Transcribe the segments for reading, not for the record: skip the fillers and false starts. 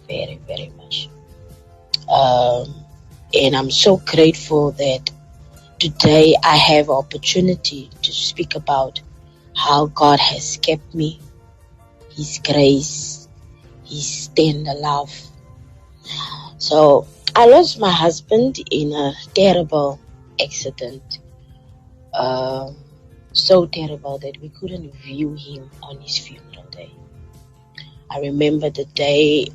very, very much. And I'm so grateful that today I have opportunity to speak about how God has kept me, His grace, His tender love. So I lost my husband in a terrible accident. So terrible that we couldn't view him on his funeral day. I remember the day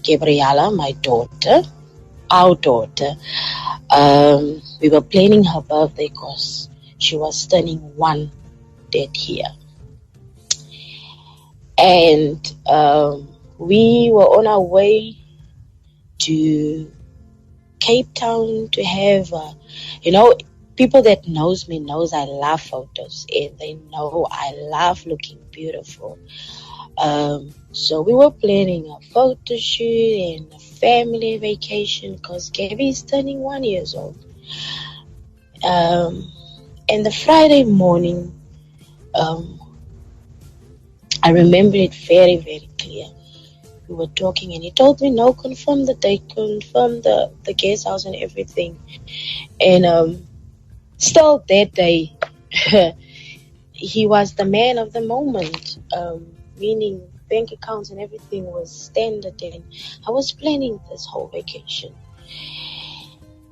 Gabriella, my daughter, our daughter, we were planning her birthday because she was turning 1 that year. And we were on our way to Cape Town to have, people that knows me knows I love photos, and they know I love looking beautiful. So we were planning a photo shoot and a family vacation because Gabby is turning 1 year old. And the Friday morning, I remember it very, very clear. We were talking and he told me, no, confirm the date, confirm the guest house and everything. And still that day, he was the man of the moment, meaning bank accounts and everything was standard, and I was planning this whole vacation.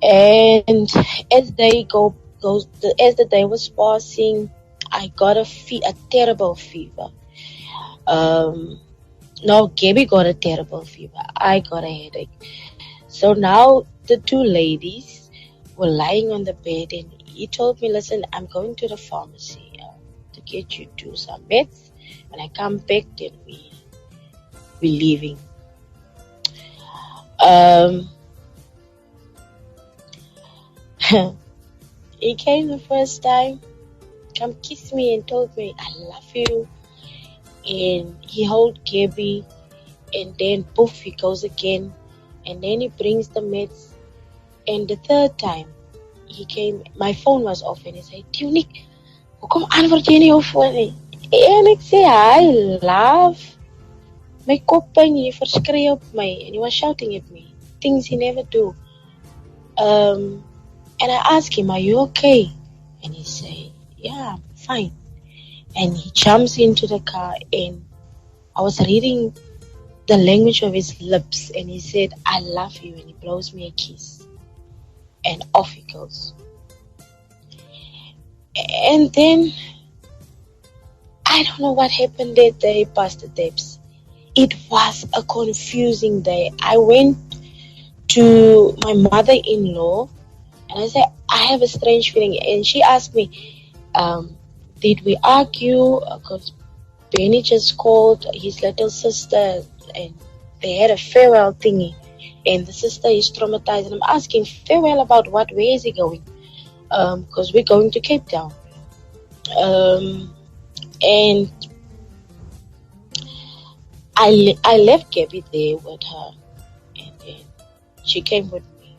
And as the day was passing, I got a terrible fever. No, Gabby got a terrible fever. I got a headache. So now the two ladies were lying on the bed, and he told me, listen, I'm going to the pharmacy to get you to some meds. When I come back, then we're leaving. He came the first time, come kiss me and told me, I love you. And he held Gabby, and then poof, he goes again. And then he brings the meds. And the third time he came, my phone was off, and he said, Theonique, hoekom antwoord jy nie jou foon nie? En ek sê, I love my kop pyn, jy verskree op my. And he was shouting at me, things he never do. And I asked him, are you okay? And he said, yeah, I'm fine. And he jumps into the car, and I was reading the language of his lips, and he said, I love you, and he blows me a kiss. And off he goes. And then, I don't know what happened that day, Pastor Debs. It was a confusing day. I went to my mother-in-law, and I said, I have a strange feeling. And she asked me, did we argue? Because Benny just called his little sister, and they had a farewell thingy. And the sister is traumatized. And I'm asking, farewell about what? Where is he going? Because we're going to Cape Town. And I left Gabby there with her. And then she came with me.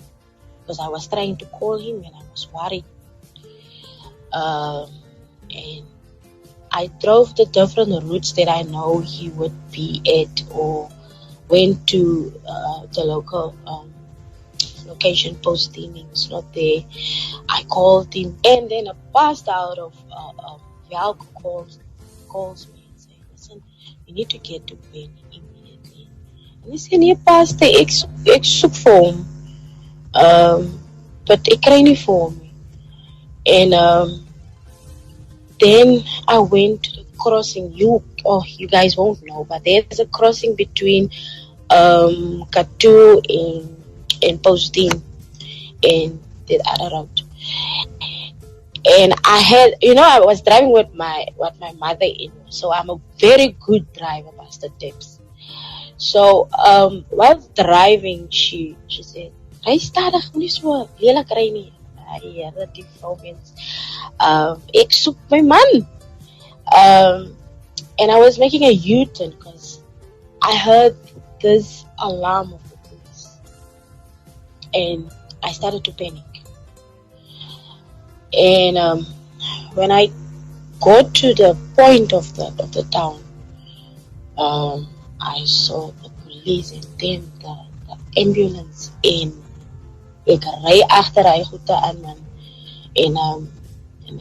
Because I was trying to call him and I was worried. And I drove the different routes that I know he would be at, or went to the local location posting. It's not there. I called him, and then a pastor out of Valco calls me and says, listen, you need to get to Benny immediately. And he said, nee, pastor, ek soek vir hom. But ek kry nie vir hom nie. And then I went to the crossing. You guys won't know, but there's a crossing between Katu and Posting and the other road. And I had, I was driving with my mother-in-law, so I'm a very good driver, Pastor Tips. So while driving, she said, "Ry stadig, moenie so lelik ry nie." Here, die vrou mens. Ek soek my man. And I was making a U-turn because I heard this alarm of the police, and I started to panic. And when I got to the point of the town, I saw the police please. And then the ambulance in. Ek ry agter hy goede aan man. En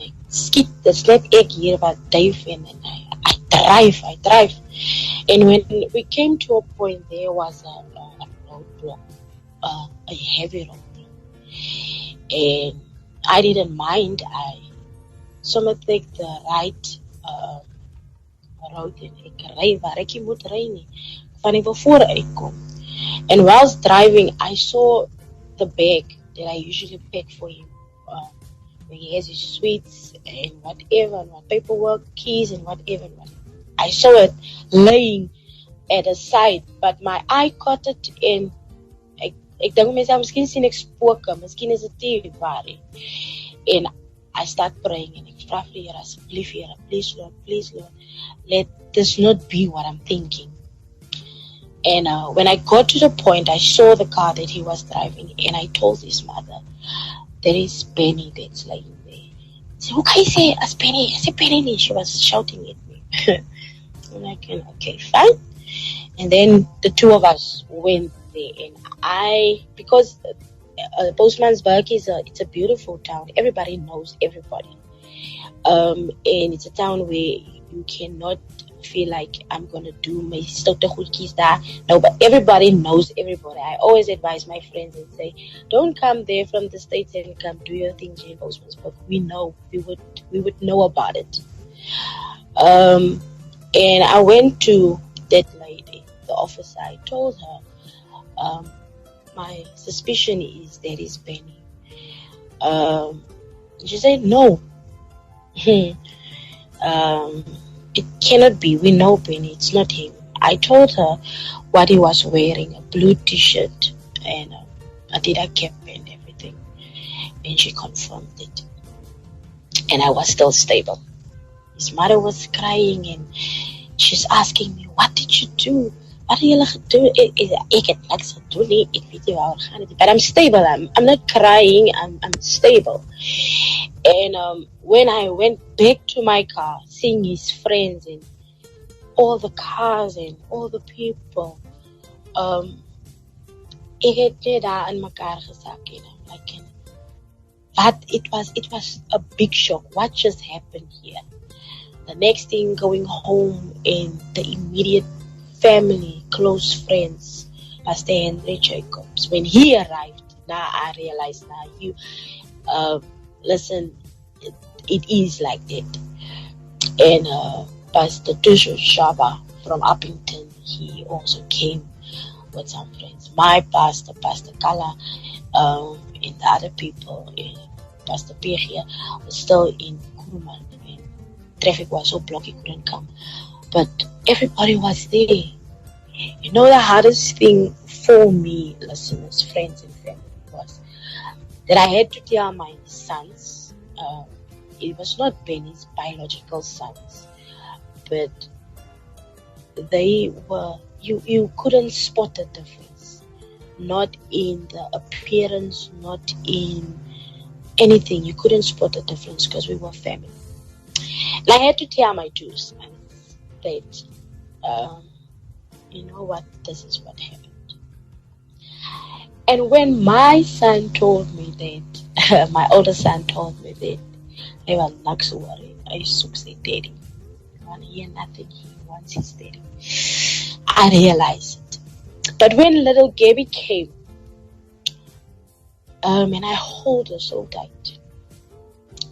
ek skiet, dis net ek hier wat duif en I drive. And when we came to a point, there was a roadblock, a heavy roadblock. And I didn't mind. I sommer take the right road en ek ry waar ek moet ry nie. Van ek wil voor uitkom. And whilst driving, I saw the bag that I usually pack for him. Where he has his sweets and whatever, and what paperwork, keys and whatever. I saw it laying at the side, but my eye caught it and ek dink myself, miskien sien ek spooke, miskien is dit die waar. And I start praying and ek vra vir die Here, asseblief Here, please Lord, let this not be what I'm thinking. And when I got to the point, I saw the car that he was driving, and I told his mother, there is Benny that's laying there. I said, okay, say, as Benny. I said, Benny. She was shouting at me. I'm like, okay, fine. And then the two of us went there, and because Postmansburg it's a beautiful town. Everybody knows everybody. And it's a town where you cannot feel like I'm gonna do my stotegoedjies there. No, but everybody knows everybody. I always advise my friends and say, don't come there from the States and come do your things in Postmansburg. We know, we would know about it. And I went to that lady, the officer. I told her, my suspicion is that it's Benny. She said, no. It cannot be. We know Benny. It's not him. I told her what he was wearing, a blue t-shirt and a Adidas cap and everything. And she confirmed it. And I was still stable. His mother was crying and she's asking me, what did you do? What did you do? But I'm stable. I'm not crying. I'm stable. And when I went back to my car, seeing his friends and all the cars and all the people, ek het net daar in mekaar gesak en I'm like, but it was a big shock. What just happened here? The next thing, going home and the immediate family, close friends, Pastor Henry Jacobs. When he arrived, now I realized listen, it is like that. And Pastor Tushu Shaba from Uppington, he also came with some friends. My pastor, Pastor Kala, and the other people, Pastor Pierre here, was still in Kuruman. Traffic was so blocked he couldn't come. But everybody was there. You know, the hardest thing for me, listeners, friends and family, was that I had to tell my sons, it was not Benny's biological sons, but they were, you couldn't spot the difference. Not in the appearance, not in anything. You couldn't spot the difference because we were family. And I had to tell my two sons that, you know what, this is what happened. And when my son told me that, my older son told me that, I was not so worried. I used to say, Daddy, you want to hear nothing, he wants his daddy. I realized it. But when little Gabby came, and I hold her so tight,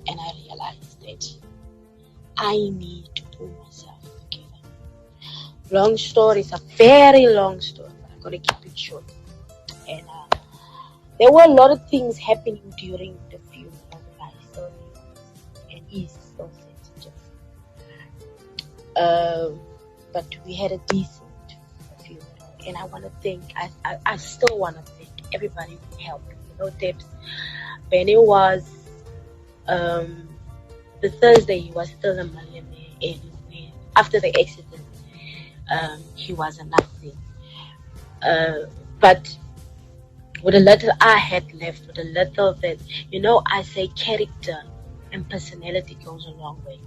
and I realized that I need to pull myself together. Long story, it's a very long story, but I'm going to keep it short. And there were a lot of things happening during the funeral that I still realized, and is still sensitive. But we had a decent funeral, and I want to thank, I still want to thank everybody who helped. You know, Debs, Benny was, the Thursday he was still a millionaire, and after the accident, he was a nothing. But with a little I had left, with a little that, you know, I say character and personality goes a long way.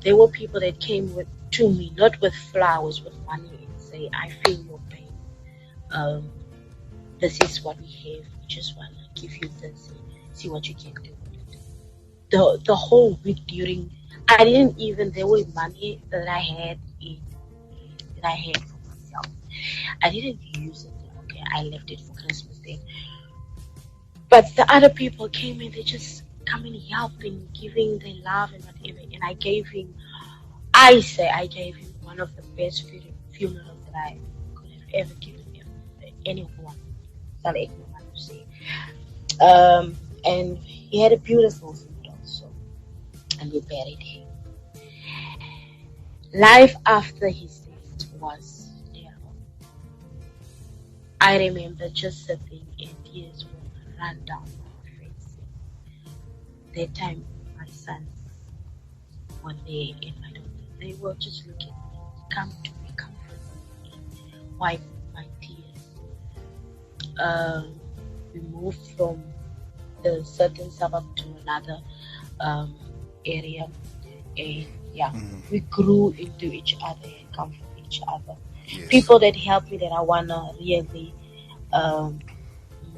There were people that came to me, not with flowers, with money, and say, I feel your pain. This is what we have. We just want to give you this and see what you can do with it. The whole week I didn't even, there was money that I had for myself. I didn't use it. Okay, I left it for Christmas Day. But the other people came in, they just come and helping, giving their love and whatever. And I gave him one of the best funerals that I could have ever given anyone. That's all I want to say. And he had a beautiful funeral, so, and we buried him. Life after his death was terrible. I remember just sitting and tears would run down my face. That time, my sons were there and my daughter. They were just looking at me, come to me, comfort me, wipe my tears. We moved from a certain suburb to another area, and we grew into each other and comfort each other. Yes. People that helped me that I wanna really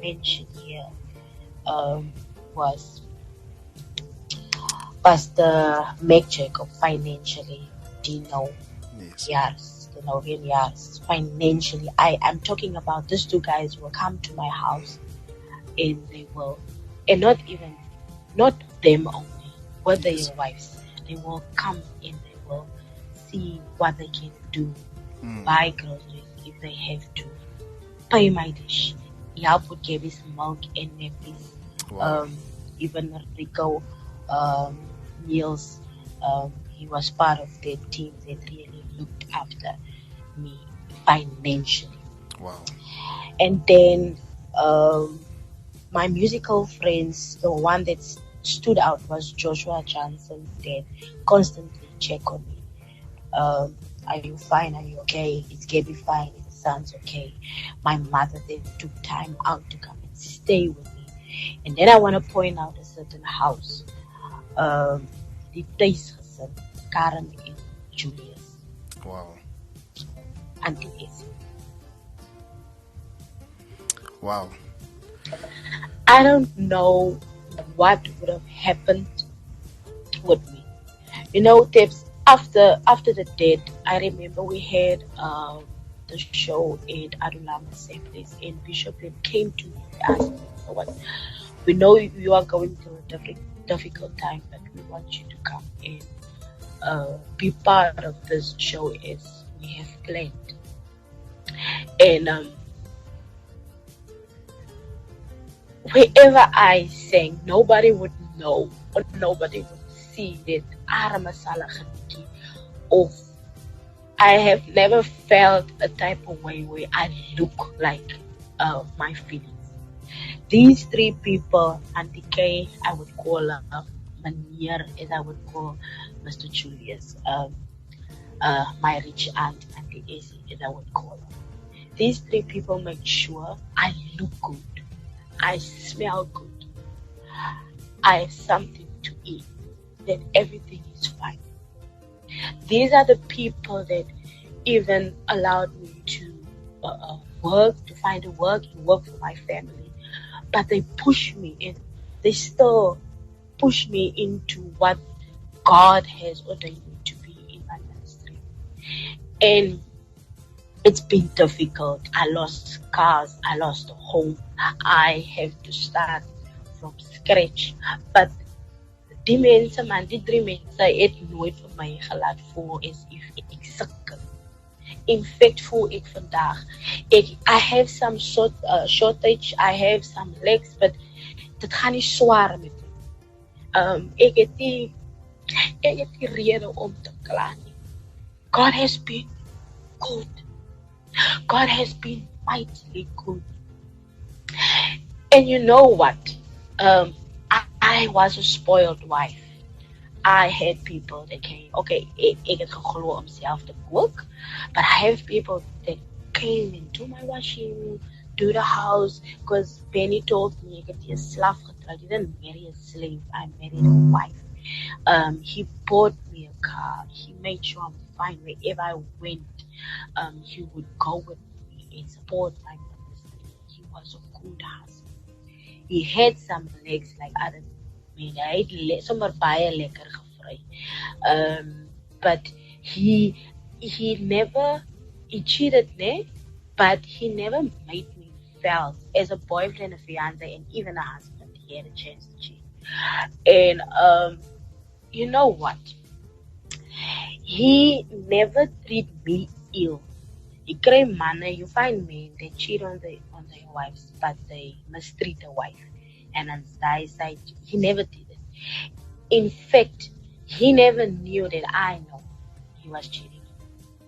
mention here was Pastor Meg Jacob financially, Dino. Yes, the Novian, yes, financially. I'm talking about these two guys will come to my house and they will, and not them only, but their wives. They will come and they will see what they can do, buy groceries if they have to, pay my dish, help with Gaby's milk and nappies. Wow. Even Rico meals. He was part of the team that really looked after me financially. Wow. And then my musical friends, the one that stood out was Joshua Johnson, that constantly check on me. Are you fine? Are you okay? Is Gabby fine? Is the son's okay? My mother, they took time out to come and stay with me. And then I want to point out a certain house. The place Karen and Julius. Wow. Auntie S. Wow. I don't know what would have happened with me. You know, Tips, after the death, I remember we had the show at Adulama Assemblies, and Bishop came to me and asked me, we know you are going through a difficult time, but we want you to come and be part of this show as we have planned. And wherever I sang, nobody would know or nobody would see that of I have never felt a type of way where I look like my feelings. These three people, Auntie Kay, I would call her Manier, as I would call Mr. Julius, my rich aunt, Auntie Essie, as I would call her. These three people make sure I look good, I smell good, I have something to eat, that everything is fine. These are the people that even allowed me to work, to find a work and work for my family. But they push me and they still push me into what God has ordained me to be in my ministry. And it's been difficult. I lost cars, I lost a home. I have to start from scratch. But die mense man, die drie mense het nooit vir my gelaat voel as if ek sukkel. In fact, voel ek vandag. I have some shortage, I have some legs, but dit gaan nie swaar met my. Ek het die rede om te kla nie. God has been good. God has been mightily good. And you know what? I was a spoiled wife. I had people that came, okay, ek het geglo om self te cook, but I have people that came and do my washing, do the house, because Benny told me ek het die slaaf getrou. I didn't marry a slave, I married a wife. He bought me a car, he made sure I'm fine wherever I went. He would go with me and support my ministry. He was a good husband. He had some legs like other men. Hy het sommer baie lekker gevry. But he cheated me, but he never made me felt as a boyfriend, a fiance, and even a husband. He had a chance to cheat. And you know what? He never treat me ill. You kry manne, you find men, they cheat on their wives, but they mistreat the wife. And on his side, he never did it. In fact, he never knew that I know he was cheating.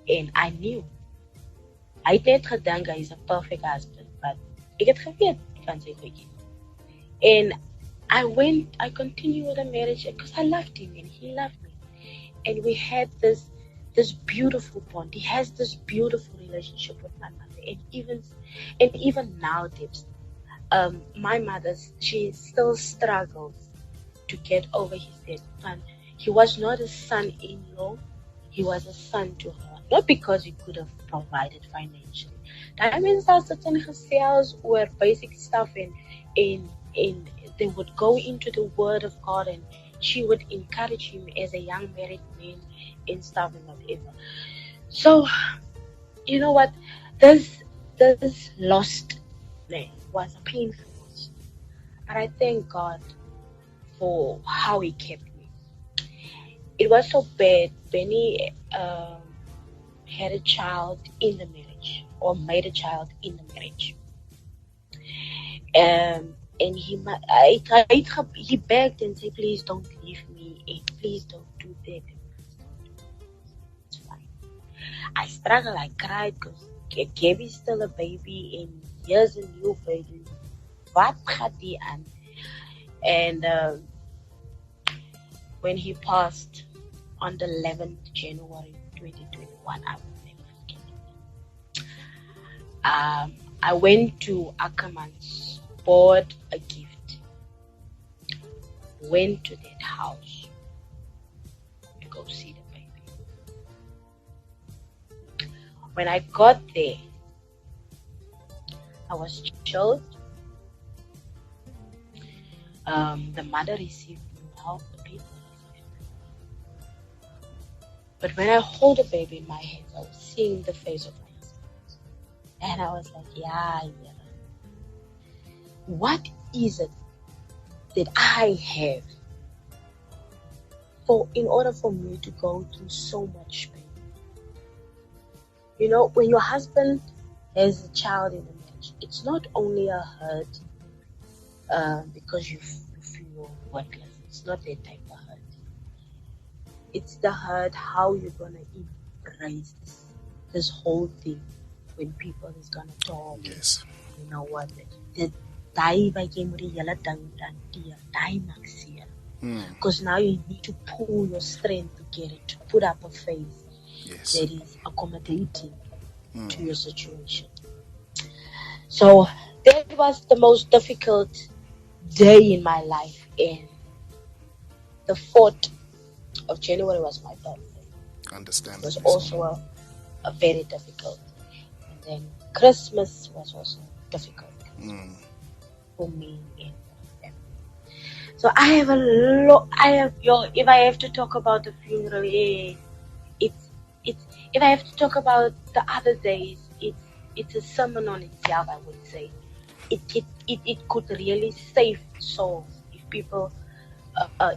And I knew. Hy het net gedink hy is a perfect husband, but ek het geweet van sy goedjies. And I continued with the marriage because I loved him and he loved me. And we had this beautiful bond. He has this beautiful relationship with my mother. And even now, Debs, my mother, she still struggles to get over his death. And he was not a son-in-law. He was a son to her. Not because he could have provided financially. That means that certain sales were basic stuff and they would go into the word of God and she would encourage him as a young married man and stuff and whatever. So, you know what? This lost man was a painful loss. But I thank God for how he kept me. It was so bad. Benny had a child in the marriage, or made a child in the marriage. And he begged and said, please don't leave me, and please don't do that. It's fine. I struggled, I cried because Gabby's still a baby and here's a new baby. What gaat die aan? And when he passed on the 11th January 2021, I will never forget it. I went to Ackerman's, bought a gift, went to that house to go see the baby. When I got there, I was chilled. The mother received me well, the baby received me. But when I hold the baby in my hands, I was seeing the face of my husband. And I was like, yeah. What is it that I have in order for me to go through so much pain? You know, when your husband has a child in the marriage, it's not only a hurt because you feel worthless. It's not that type of hurt. It's the hurt how you're gonna embrace this whole thing when people is gonna talk. Yes. You know what? Because now you need to pull your strength together to put up a face that is accommodating to your situation. So that was the most difficult day in my life, and the 4th of January was my birthday. Understand. It was also a very difficult. And then Christmas was also difficult for me and my family. So I have a lot. If I have to talk about the funeral, if I have to talk about the other days, it's a sermon on itself. I would say it could really save souls if people,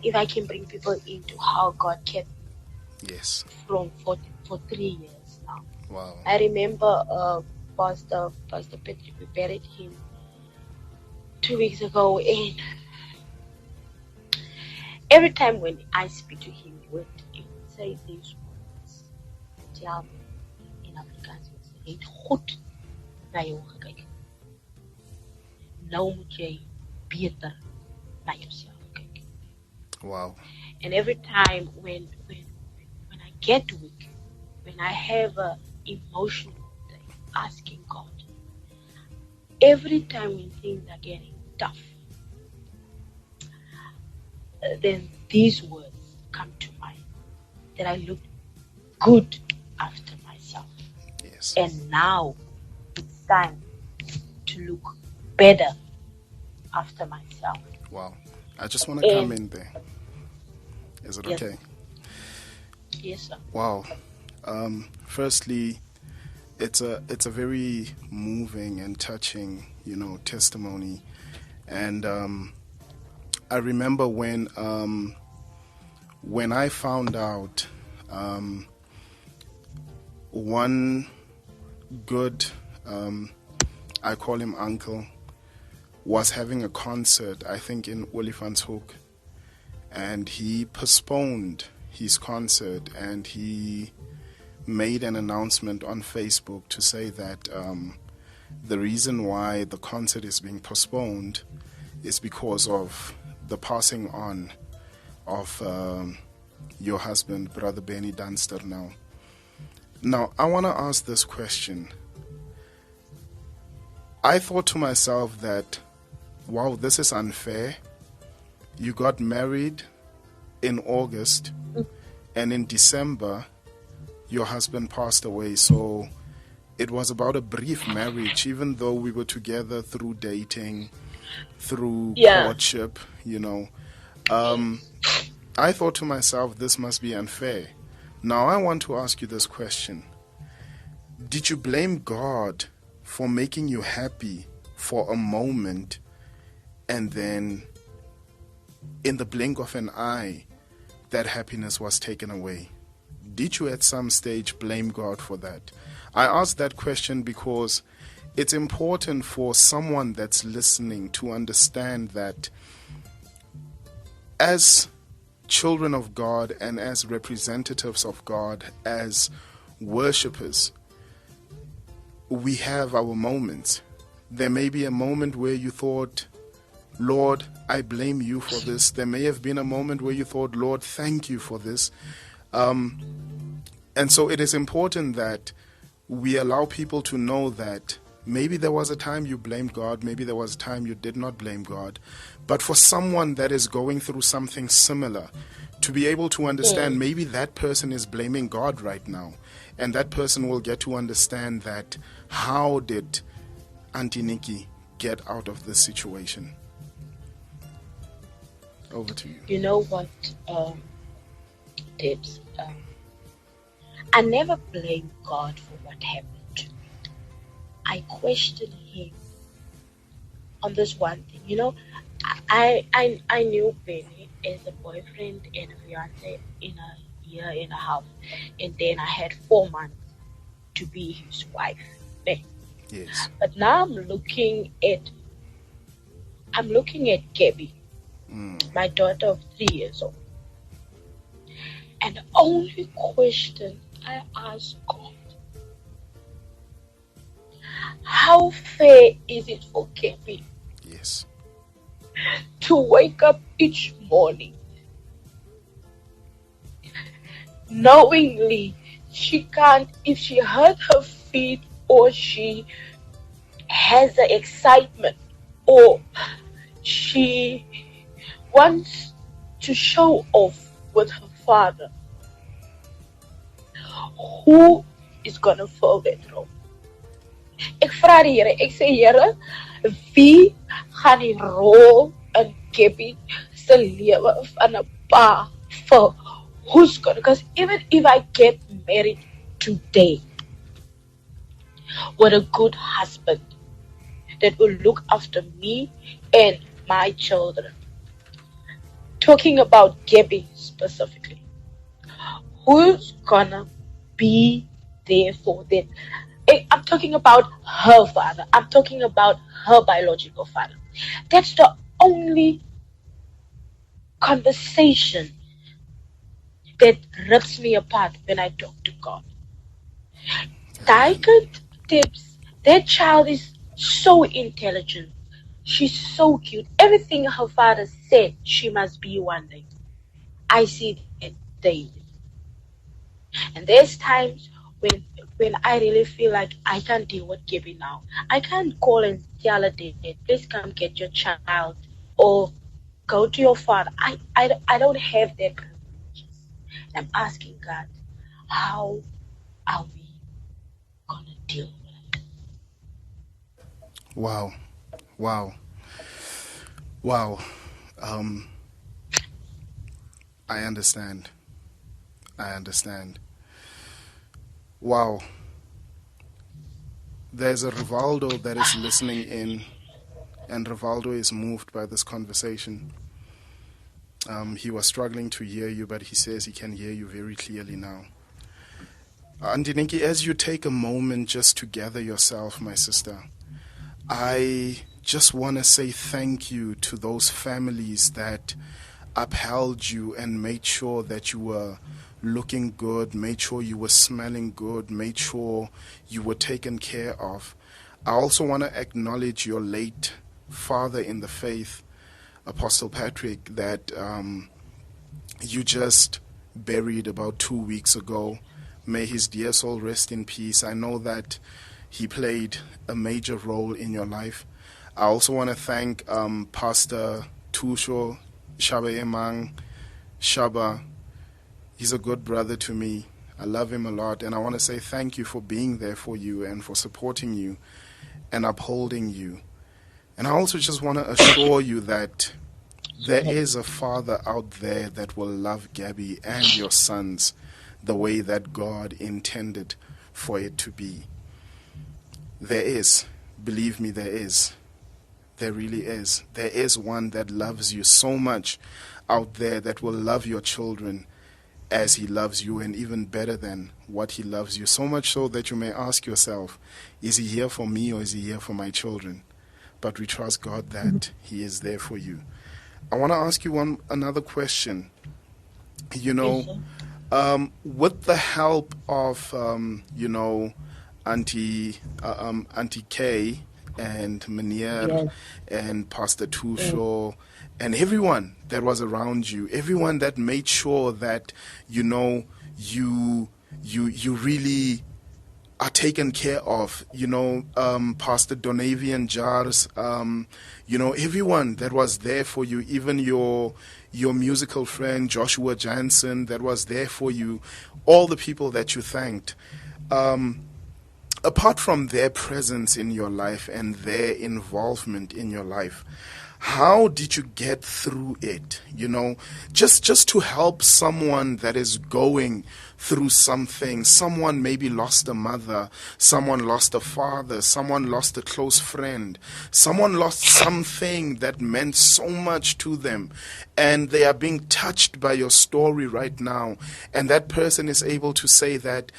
if I can bring people into how God kept me for 3 years now. Wow. I remember Pastor Patrick, we buried him 2 weeks ago, and every time when I speak to him, he would say these words. Tell me in Afrikaans, hy het goed na jou gekyk. Nou moet jy beter na jouself kyk. Wow. And every time when I get weak, when I have an emotional day, asking God, every time when things are getting tough, then these words come to mind, that I look good after myself. Yes. And now it's time to look better after myself. Wow. I just want to come in there. Is it yes. okay? Yes, sir. Wow. Firstly, it's a very moving and touching, testimony. And I remember when I found out, one good, I call him uncle, was having a concert, I think in Olifantshoek, and he postponed his concert, and he made an announcement on Facebook to say that the reason why the concert is being postponed is because of the passing on of your husband, Brother Benny Dunster now. Now, I want to ask this question. I thought to myself that, wow, this is unfair. You got married in August, and in December, your husband passed away. So it was about a brief marriage, even though we were together through dating, through courtship, I thought to myself, this must be unfair. Now, I want to ask you this question. Did you blame God for making you happy for a moment, and then in the blink of an eye, that happiness was taken away? Did you at some stage blame God for that? I ask that question because it's important for someone that's listening to understand that as children of God and as representatives of God, as worshippers, we have our moments. There may be a moment where you thought, Lord, I blame you for this. There may have been a moment where you thought, Lord, thank you for this. And so it is important that we allow people to know that maybe there was a time you blamed God, maybe there was a time you did not blame God. But for someone that is going through something similar, to be able to understand maybe that person is blaming God right now, and that person will get to understand that how did Auntie Nikki get out of this situation? Over to you. You know what, Debs? I never blame God for what happened to me. I question Him on this one thing. I knew Benny as a boyfriend and a fiance in a year and a half, and then I had 4 months to be his wife. Yes. But now I'm looking at Gabby, my daughter of 3 years old. And the only question I ask God, how fair is it for Gabby to wake up each morning knowingly she can't, if she hurt her feet or she has the excitement or she wants to show off with her father, who is gonna fill that role? Ek vra die Here, ek sê Here, wie gaan die rol in Gabby se lewe van 'n pa vir? Who's gonna? Because even if I get married today with a good husband that will look after me and my children, talking about Gabby specifically, who's gonna be there for them? I'm talking about her father. I'm talking about her biological father. That's the only conversation that rips me apart when I talk to God. That child is so intelligent. She's so cute. Everything her father said she must be one day. I see it daily. And there's times when I really feel like I can't deal with Gabby now. I can't call and tell her, please come get your child or go to your father. I don't have that privilege. I'm asking God, how are we gonna deal. Wow. Wow. Wow. I understand. I understand. Wow. There's a Rivaldo that is listening in, and Rivaldo is moved by this conversation. He was struggling to hear you, but he says he can hear you very clearly now. Theonique, as you take a moment just to gather yourself, my sister, I just want to say thank you to those families that upheld you and made sure that you were looking good, made sure you were smelling good, made sure you were taken care of. I also want to acknowledge your late father in the faith, Apostle Patrick, that you just buried about 2 weeks ago. May his dear soul rest in peace. I know that he played a major role in your life. I also want to thank Pastor Tusho Shaba Emang Shaba. He's a good brother to me. I love him a lot, and I want to say thank you for being there for you and for supporting you and upholding you. And I also just want to assure you that there is a father out there that will love Gabby and your sons the way that God intended for it to be. There is. Believe me, there is. There really is. There is one that loves you so much out there that will love your children as he loves you, and even better than what he loves you. So much so that you may ask yourself, is he here for me or is he here for my children? But we trust God that he is there for you. I want to ask you another question. You know, with the help of, Auntie Kay and Manier and Pastor Tusho and everyone that was around you, everyone that made sure that, you really are taken care of, Pastor Donavian Jars, everyone that was there for you, even your musical friend Joshua Jansen that was there for you, all the people that you thanked. Apart from their presence in your life and their involvement in your life, how did you get through it? Just to help someone that is going through something. Someone maybe lost a mother, someone lost a father, someone lost a close friend, someone lost something that meant so much to them, and they are being touched by your story right now. And that person is able to say that,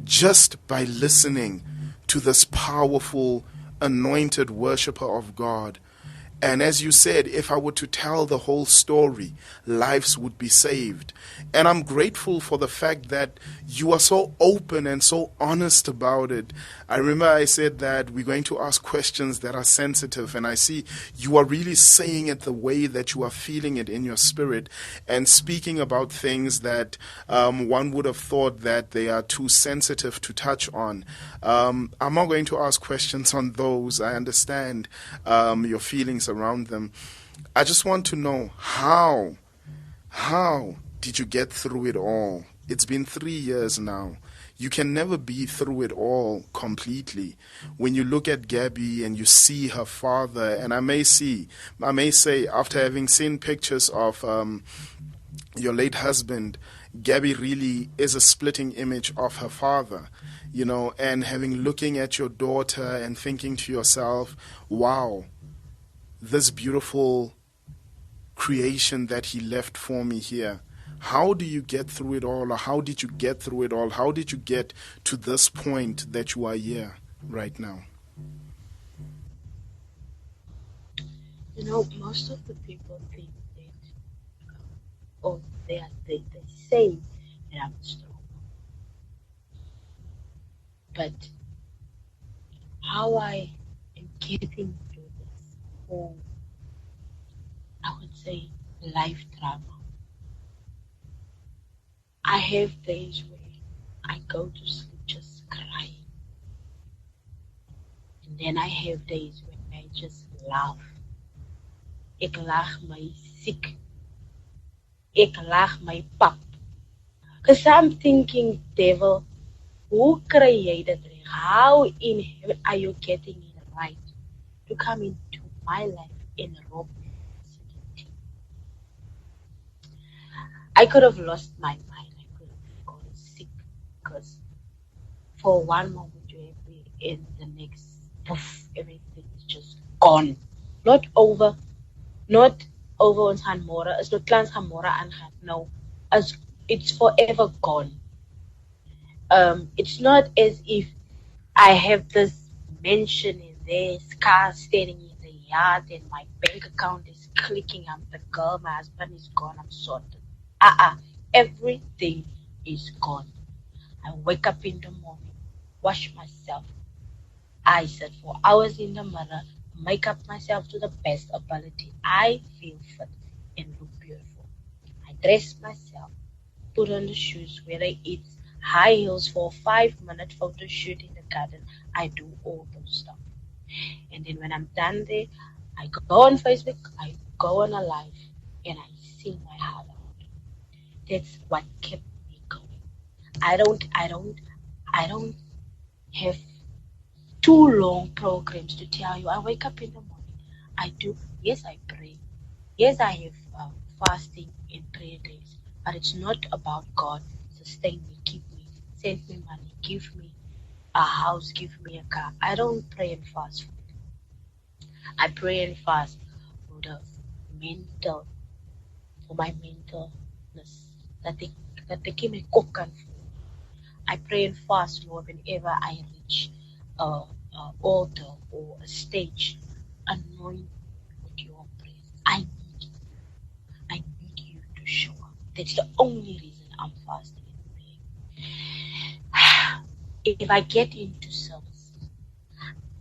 just by listening to this powerful, anointed worshiper of God. And as you said, if I were to tell the whole story, lives would be saved. And I'm grateful for the fact that you are so open and so honest about it. I remember I said that we're going to ask questions that are sensitive, and I see you are really saying it the way that you are feeling it in your spirit and speaking about things that one would have thought that they are too sensitive to touch on. I'm not going to ask questions on those. I understand your feelings around them. I just want to know how did you get through it all? It's been 3 years now. You can never be through it all completely. When you look at Gabby and you see her father, and I may say, after having seen pictures of your late husband, Gabby really is a splitting image of her father, and looking at your daughter and thinking to yourself, wow, this beautiful creation that he left for me here. How do you get through it all? Or how did you get through it all? How did you get to this point that you are here right now? Most of the people think that, they say that I'm strong. But how I am getting through this whole, I would say, life drama. I have days where I go to sleep just crying. And then I have days where I just laugh. Ek lag my siek. Ek lag my pap. Because I'm thinking, devil, hoe kry jy dit reg? how in heaven are you getting it right to come into my life and rob me of certainty? I could have lost my mind. I could have gone sick because for one moment you're happy and the next, poof, everything is just gone. Not over, not over on Hanmora. It's not plans Hanmora and Han. No, as it's forever gone. It's not as if I have this mansion in this car standing in the yard and my bank account is clicking. I'm the girl, my husband is gone, I'm sorted. Everything is gone. I wake up in the morning, wash myself. I sit for hours in the mirror, make up myself to the best ability. I feel fit and look beautiful. I dress myself, put on the shoes, whether it's high heels for a 5-minute photo shoot in the garden. I do all those stuff. And then when I'm done there, I go on Facebook, I go on a live, and I sing my heart out. That's what kept me going. I don't have too long programs to tell you. I wake up in the morning. Yes, I pray. Yes, I have fasting and prayer days. But it's not about God. Sustain me, keep me, send me money, give me a house, give me a car. I don't pray and fast for it. I pray and fast for the mental, for my mentalness. That they give me cook and food. I pray and fast, Lord, whenever I reach a altar or a stage. Anoint me with your praise. I need you. I need you to show up. That's the only reason I'm fasting and praying. If I get into service,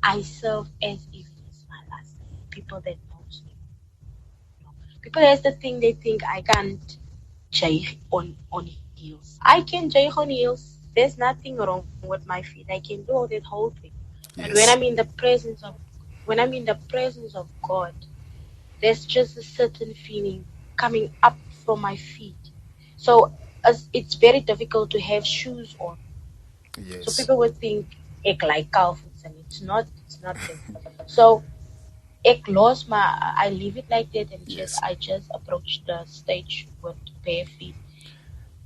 I serve as if it's my last day. People that knows me. People that's the thing they think I can't jig on heels. I can jig on heels. There's nothing wrong with my feet. I can do all that whole thing. But when Yes. I'm in the presence of God, there's just a certain feeling coming up from my feet. So it's very difficult to have shoes on. So Yes. people would think ek like calves and it's not that. So I leave it like that and Yes. I just approach the stage with bare feet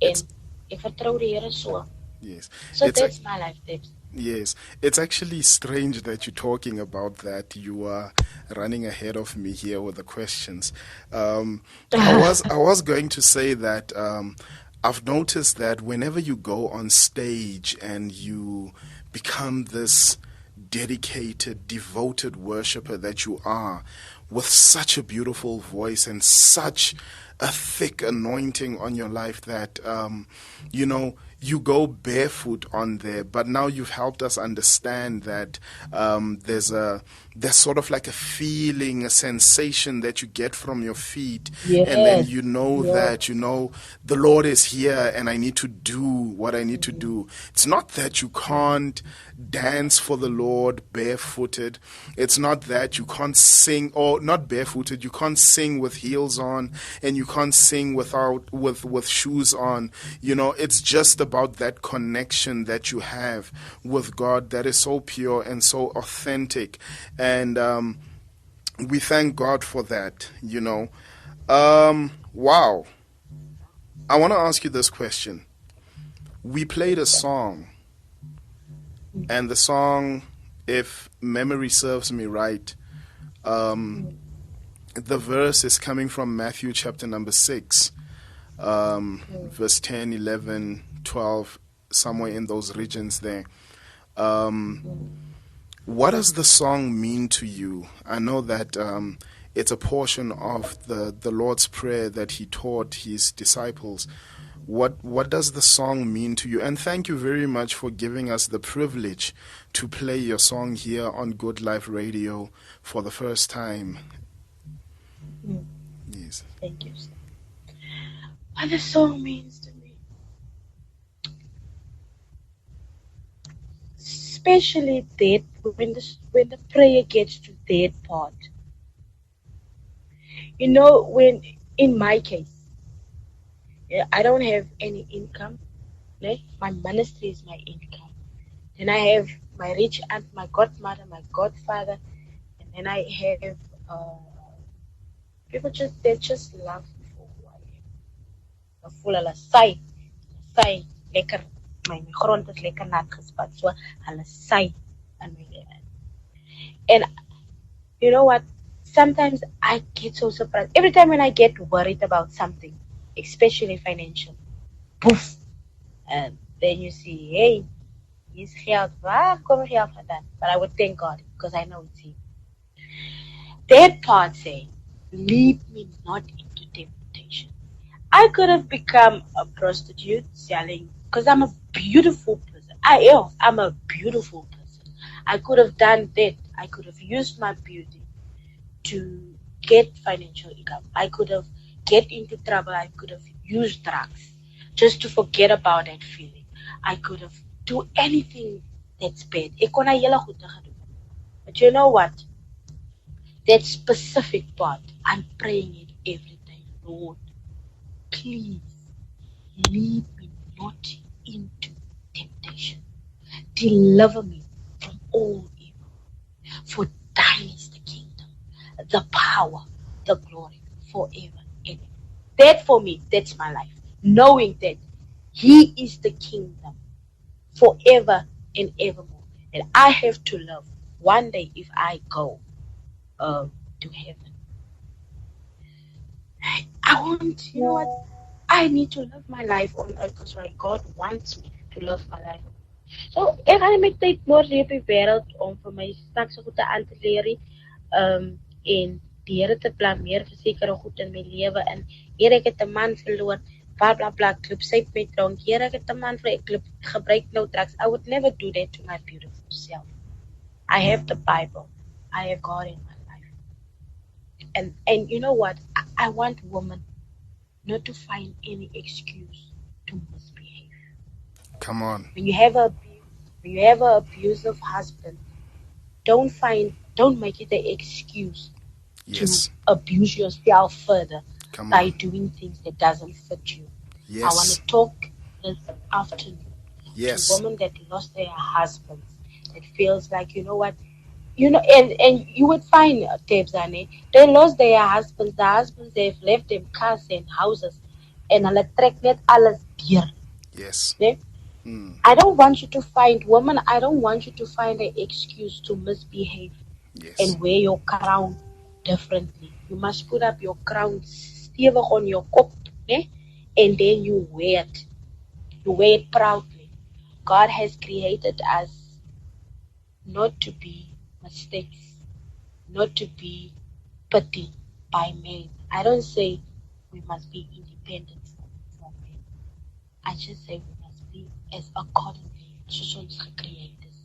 It's and if I throw the hair so. yes. So It's a, that's my life tips. yes. It's actually strange that you're talking about that. You are running ahead of me here with the questions. I was going to say that I've noticed that whenever you go on stage and you become this dedicated, devoted worshiper that you are, with such a beautiful voice and such a thick anointing on your life that, you go barefoot on there. But now you've helped us understand that there's sort of like a feeling, a sensation that you get from your feet, and then Yes. you know Yes. that the Lord is here and I need to do what I need to do. It's not that you can't dance for the Lord barefooted. It's not that you can't sing, or not barefooted, you can't sing with heels on and you can't sing with shoes on. It's just about that connection that you have with God that is so pure and so authentic. And we thank God for that. Wow. I want to ask you this question. We played a song, and the song, if memory serves me right, the verse is coming from Matthew chapter number 6, verse 10, 11, 12, somewhere in those regions there. What does the song mean to you? I know that it's a portion of the Lord's Prayer that he taught his disciples. What does the song mean to you? And thank you very much for giving us the privilege to play your song here on Good Life Radio for the first time. Yes. Thank you, sir. What the song means to me, especially that when the prayer gets to that part. When in my case, I don't have any income. My ministry is my income. Then I have my rich aunt, my godmother, my godfather, and then I have people they just love me for who I am. The full ala sai lekker my grond is lekker nat gespat so hulle sai in my lewe. And you know what? Sometimes I get so surprised. Every time when I get worried about something, especially financial, poof, and then you see, hey, he's geld, waar kom geld vandaan? But I would thank God because I know it's Him. That part say, lead me not into temptation. I could have become a prostitute selling because I'm a beautiful person. I'm a beautiful person. I could have done that. I could have used my beauty to get financial income. I could have get into trouble. I could have used drugs just to forget about that feeling. I could have do anything that's bad. But you know what? That specific part, I'm praying it every day. Lord, please lead me not into temptation. Deliver me from all evil. For thine is the kingdom, the power, the glory, forever and ever. That for me, that's my life. Knowing that He is the kingdom forever and evermore. And I have to love one day if I go to heaven. I want, you know what? I need to love my life on earth because God wants me to love my life. So, ek gaan met tyd mors hier op die wêreld om vir my straks goed aan te leer en die Here te blameer vir sekere goed in my lewe en Here ek het 'n man verloor, bla bla bla, klop syp met drank. Here ek het 'n man vir ek klop gebruik nou drugs. I would never do that to my beautiful self. I have the Bible. I have God in my life. And you know what? I want women not to find any excuse to misbehave. Come on. When you have an abusive husband, don't make it an excuse Yes. to abuse yourself further by on. doing things that doesn't fit you. Yes. I want to talk this afternoon Yes. to women that lost their husbands. It feels like, you know what, and you would find Tebzane, they lost their husbands. The husbands, they've left them cars and houses, and hulle trek net alles deur. Yes. Nee? I don't want you to find women. I don't want you to find an excuse to misbehave. Yes. And wear your crown differently. You must put up your crown stewig on your kop, nee? And then you wear it. You wear it proudly. God has created us not to be mistakes, not to be pity by men. I don't say we must be independent from men. I just say we must be as accordingly soos creators.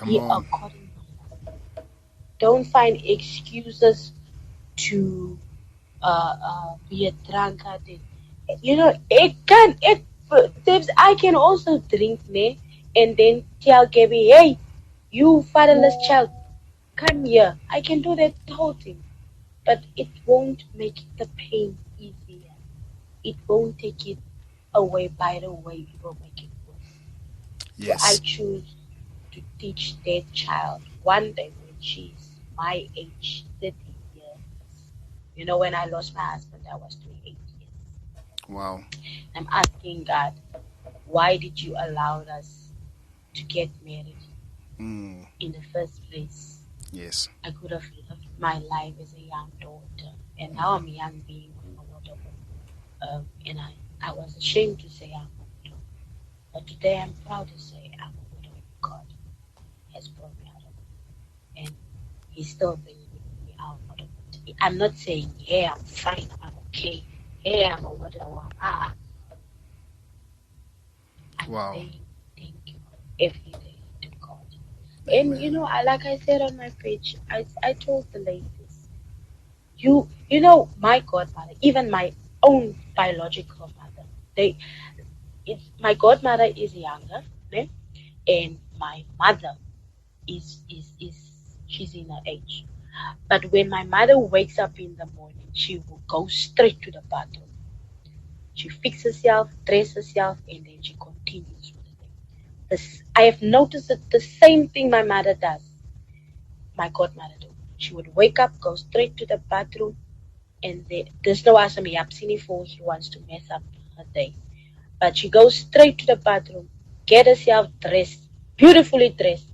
Be accordingly. Don't find excuses to be a drunkard. You know, I can also drink, ne? And then tell Gabby, hey, you fatherless child, come here. I can do that whole thing. But it won't make the pain easier. It won't take it away. By the way, it will make it worse. Yes. So I choose to teach that child one day when she's my age, 30 years. You know, when I lost my husband, I was 28 years. Wow. I'm asking God, why did you allow us to get married in the first place? Yes. I could have lived my life as a young daughter, and now I'm a young being with a widow. And I was ashamed to say I'm a widow, but today I'm proud to say I'm a widow. God has brought me out of it, and He's still bringing me out of it. I'm not saying, yeah, I'm fine, I'm okay, yeah, I'm a widow. I'm saying thank you every day to God. Amen. And you know, like I said on my page, I told the ladies, you know, my godmother, even my own biological mother, my godmother is younger, né? And my mother is she's in her age. But when my mother wakes up in the morning, she will go straight to the bathroom. She fixes herself, dresses herself, and then she continues with the day. I have noticed that the same thing my mother does, my godmother do. She would wake up, go straight to the bathroom, and there's no asking me Yapsini for he wants to mess up her day. But she goes straight to the bathroom, get herself dressed, beautifully dressed.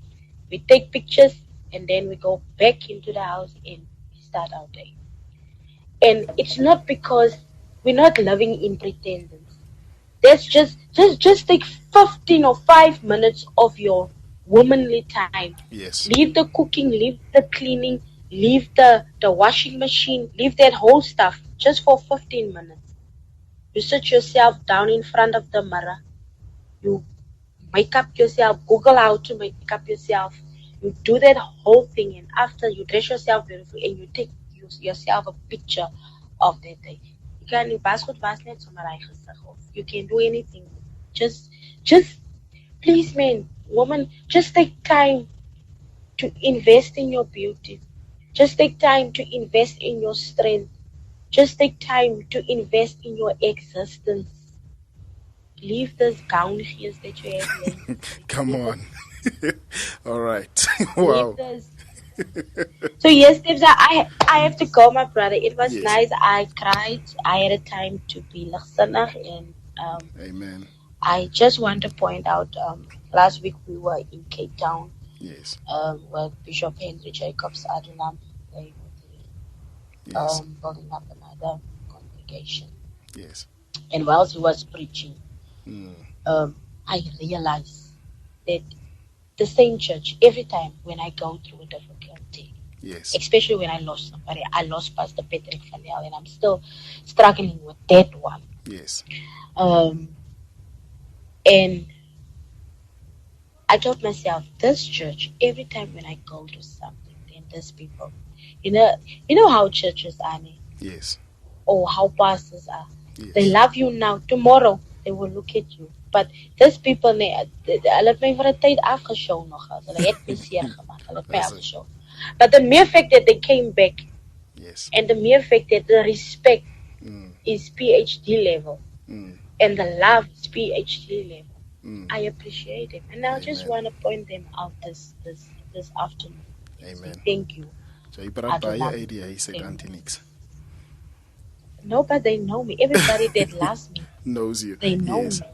We take pictures, and then we go back into the house and we start our day. And it's not because we're not living in pretenders. That's just take 15 or 5 minutes of your womanly time. Yes. Leave the cooking, leave the cleaning, leave the washing machine, leave that whole stuff just for 15 minutes. You sit yourself down in front of the mirror. You make up yourself, Google how to make up yourself. You do that whole thing, and after you dress yourself beautifully and you take yourself a picture of that day. You can you can do anything. Just please, man, woman, just take time to invest in your beauty. Just take time to invest in your strength. Just take time to invest in your existence. Leave this gown here that you have here. Come on. All right. Wow. So yes, Tibbs, I have to go, my brother. It was Yes. nice. I cried. I had a time to be listener, and Amen. I just want to point out. Last week we were in Cape Town. Yes. With Bishop Henry Jacobs Adulam. They Yes. building up another congregation. Yes. And whilst he was preaching, Mm. I realized that the same church, every time when I go through a difficulty, Yes. especially when I lost somebody, I lost Pastor Patrick Fanel, and I'm still struggling with that one. Yes. And I told myself, this church, every time when I go to something, then these people, you know how churches are, Yes. or how pastors are. Yes. They love you now. Tomorrow they will look at you. But these people, hulle het my vir 'n tyd afgeshow nog. Hulle het my seer gemaak. Hulle het my afgeshow. But the mere fact that they came back, Yes. and the mere fact that the respect Mm. is PhD level, Mm. and the love is PhD level, Mm. I appreciate them. And I just Amen. want to point them out this afternoon. Amen. So thank you. So you brought by your Adulam. idea, he said Thank you. Theonique. No, but they know me. Everybody that loves me, Knows you. they know Yes. me.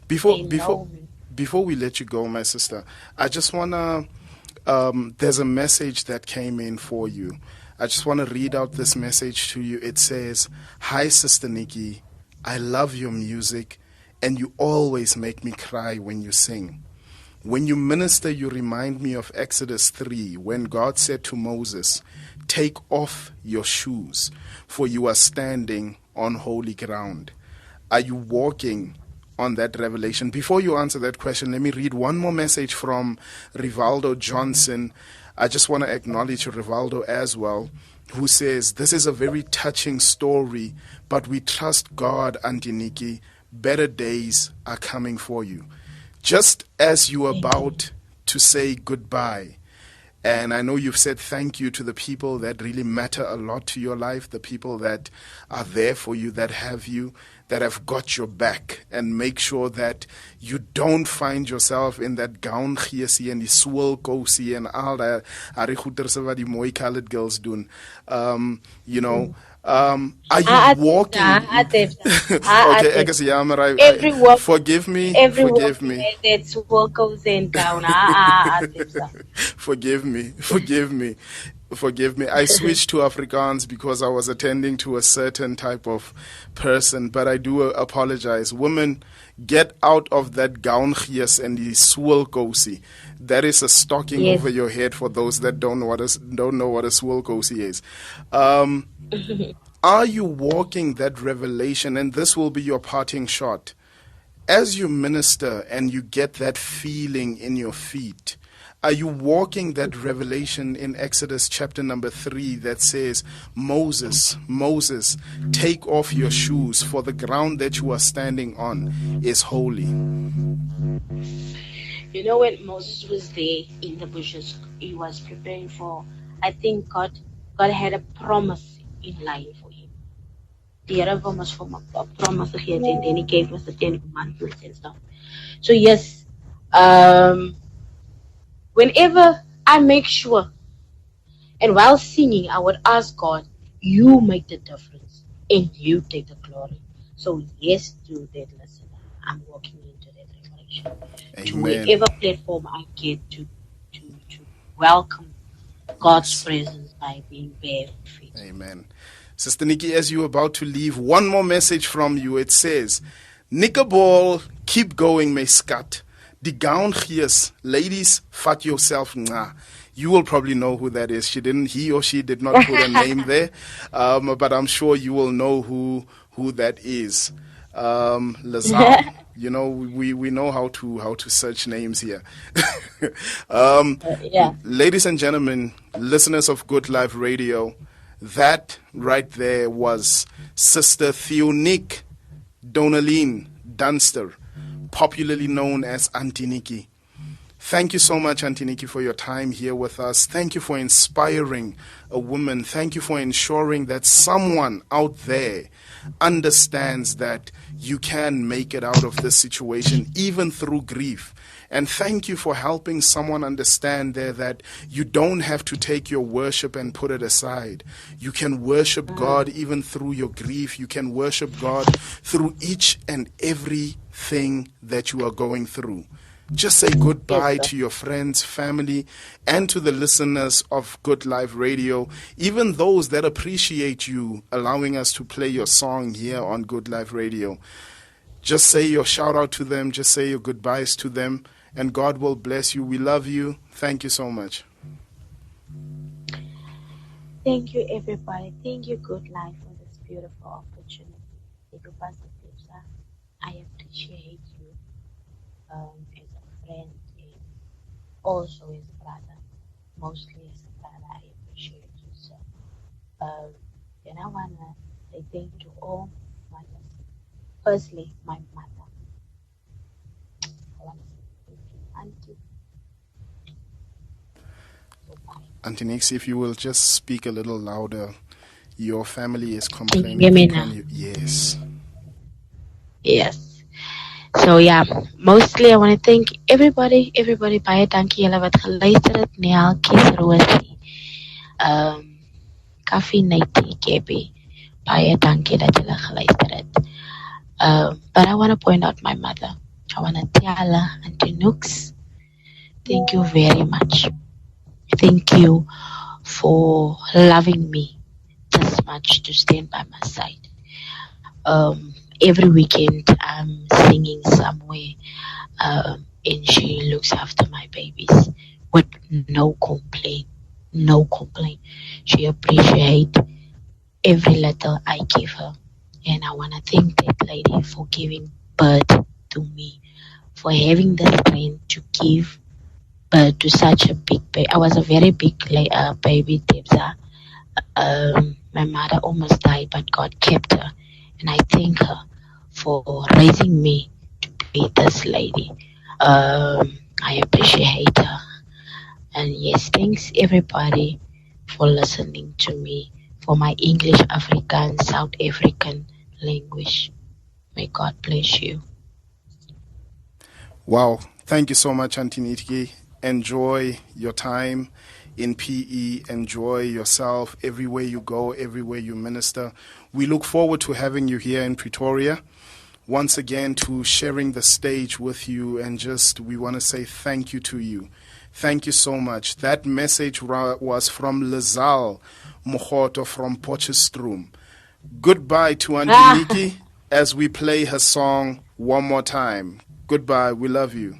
Before They before know me. before we let you go, my sister, I just wanna there's a message that came in for you. I just want to read out this message to you. It says, "Hi, Sister Nikki. I love your music, and you always make me cry when you sing. When you minister, you remind me of Exodus 3, when God said to Moses, 'Take off your shoes, for you are standing on holy ground.' Are you walking on that revelation?" Before you answer that question, let me read one more message from Rivaldo Johnson. I just want to acknowledge Rivaldo as well, who says, "This is a very touching story, but we trust God, Auntie Nikki. Better days are coming for you. Just as you are about to say goodbye, and I know you've said thank you to the people that really matter a lot to your life, the people that are there for you, that have you, that have got your back, and make sure that you don't find yourself in that gown geesie and die swirl kousie and all that are goeders wat die mooi colored girls doen. Are you walking? Okay, ek is jammer. Forgive me. Forgive me. That's what goes in down. Forgive me. Forgive me. Forgive me. I switched to Afrikaans because I was attending to a certain type of person, but I do apologize. Women, get out of that gown gees and the swirlkosie. That is a stocking over your head for those that don't know what a swirlkosie is. Are you walking that revelation? And this will be your parting shot. As you minister and you get that feeling in your feet, are you walking that revelation in Exodus chapter number 3 that says, Moses, Moses, take off your shoes, for the ground that you are standing on is holy? You know, when Moses was there in the bushes, he was preparing for, I think God had a promise in line for him. The Here was for a promise again, and then he gave us the 10 commandments and stuff. So yes, Whenever I make sure, and while singing, I would ask God, you make the difference and you take the glory. So yes, to that listener, I'm walking into that reflection. To Amen. wherever platform I get to welcome God's Yes. presence by being bare feet. Amen. Sister Nikki, as you're about to leave, one more message from you. It says, Nickerball, keep going, my scat. Die gown gees, ladies, fuck yourself, nah. You will probably know who that is. He or she did not put a name there, but I'm sure you will know who that is. Lazal. You know, we know how to search names here. Yeah. Ladies and gentlemen, listeners of Good Life Radio, that right there was Sister Theonique Donaline Dunster, popularly known as Auntie Nikki. Thank you so much, Auntie Nikki, for your time here with us. Thank you for inspiring a woman. Thank you for ensuring that someone out there understands that you can make it out of this situation, even through grief. And thank you for helping someone understand there that you don't have to take your worship and put it aside. You can worship God even through your grief. You can worship God through each and everything that you are going through. Just say goodbye to your friends, family, and to the listeners of Good Life Radio, even those that appreciate you allowing us to play your song here on Good Life Radio. Just say your shout out to them, just say your goodbyes to them, and God will bless you. We love you. Thank you so much. Thank you, everybody. Thank you, Good Life, for this beautiful opportunity. Thank you, Pastor Pipsa. I appreciate you as a friend and also as a brother. Mostly as a brother, I appreciate you, sir. And I want to say thank you to all mothers. Firstly, my mother. I want to say thank you, Auntie. Goodbye. Auntie Nix, if you will just speak a little louder. Your family is Can you hear complaining. me now? Yes. Yes. So yeah, mostly I want to thank everybody baie dankie julle wat geluister het. Neeltjies, Rosie, Kaffie, Natie, Gabby, baie dankie dat julle geluister het. But I want to point out my mother. I want to tell her, Auntie Nooks, thank you very much. Thank you for loving me this much to stand by my side. Every weekend I'm singing somewhere, and she looks after my babies with no complaint. She appreciates every little I give her, and I want to thank that lady for giving birth to me, for having the strength to give birth to such a big baby. I was a very big baby, Debza. My mother almost died, but God kept her. And I thank her for raising me to be this lady. I appreciate her. And yes, thanks everybody for listening to me, for my English, African, South African language. May God bless you. Wow. Thank you so much, Auntie Nitki. Enjoy your time in PE. Enjoy yourself everywhere you go, everywhere you minister. We look forward to having you here in Pretoria. Once again, to sharing the stage with you, and just we want to say thank you to you. Thank you so much. That message was from Lazal Mohoto from Potchefstroom. Goodbye to Auntie Nikki as we play her song one more time. Goodbye. We love you.